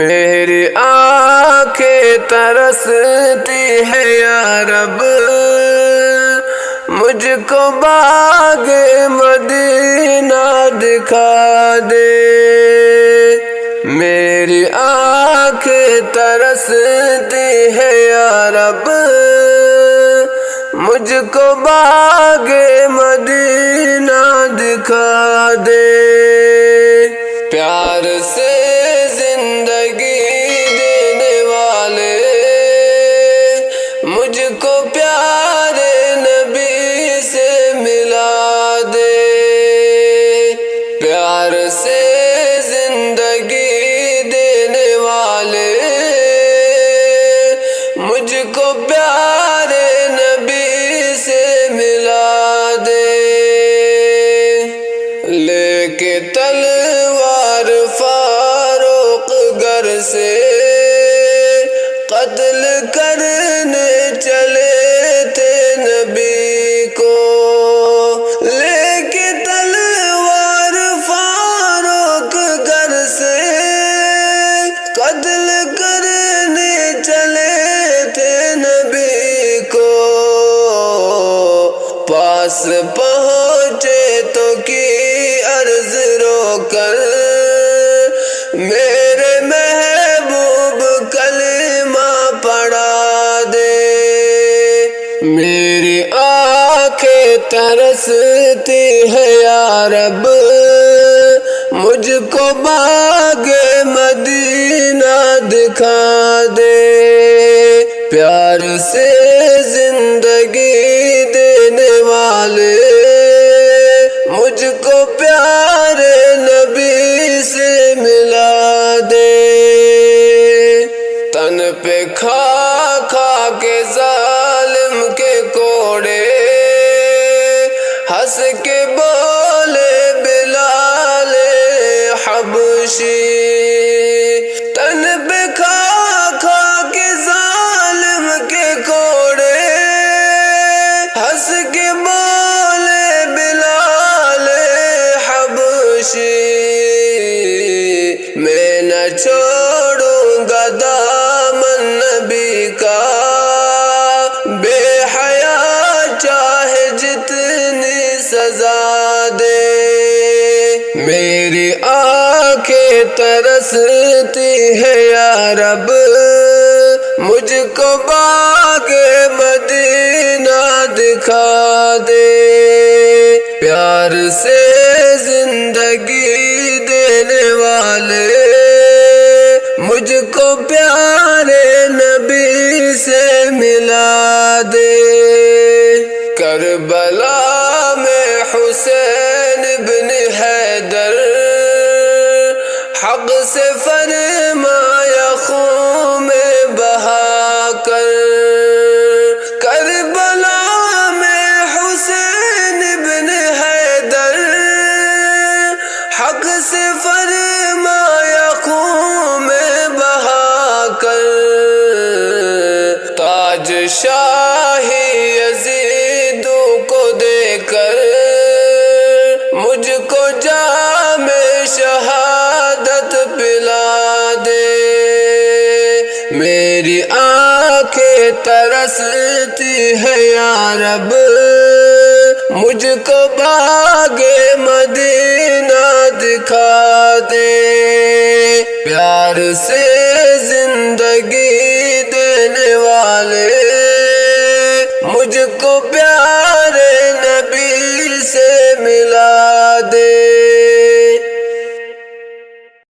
میری آنکھیں ترستی ہے یا رب، مجھ کو باغ مدینہ دکھا دے۔ میری آنکھیں ترستی ہے یا رب، مجھ کو باغ مدینہ دکھا دے۔ پیار سے زندگی دینے والے مجھ کو پیارے نبی سے ملا دے۔ پیار سے زندگی دینے والے مجھ کو پیارے نبی سے ملا دے۔ لے کے تلوار فاروق گر سے قتل کرنے چلے تھے نبی کو۔ لے کے تلوار فاروق گر سے قتل کرنے چلے تھے نبی کو۔ پاس پہنچے تو کی عرض رو کر، میرے محبوب کلمہ پڑھا دے۔ میری آنکھیں ترستی ہے یا رب، مجھ کو باغ مدینہ دکھا دے۔ پیار سے زندگی دینے والے مجھ کو پیارے نبی سے ملا دے۔ تن پہ کھا کھا کے ظالم کے کوڑے، ہنس کے بولے بلال حبشی۔ تن پہ کھا کھا کے ظالم کے کوڑے، ہنس کے بولے بلال حبشی۔ میں نہ چھوڑوں گا دامن نبی کا، بے حیا چاہے جتنی سزا دے۔ میری آنکھیں ترستی ہے یا رب، مجھ کو باغ مدینہ دکھا دے۔ پیار سے زندگی دینے والے مجھ کو پیارے نبی سے ملا دے۔ کربلا میں حسین بن حیدر حق سے فرمایا خون میں بہا کر۔ کربلا میں حسین بن حیدر حق سے فرمایا خون میں بہا کر۔ تاج شاہی یزیدوں کو دے کر مجھ کو جام شہادت پلا دے۔ میری آنکھیں ترستی ہے یا رب، مجھ کو باغ مدینہ دکھا دے۔ پیار سے زندگی دینے والے مجھ کو پیار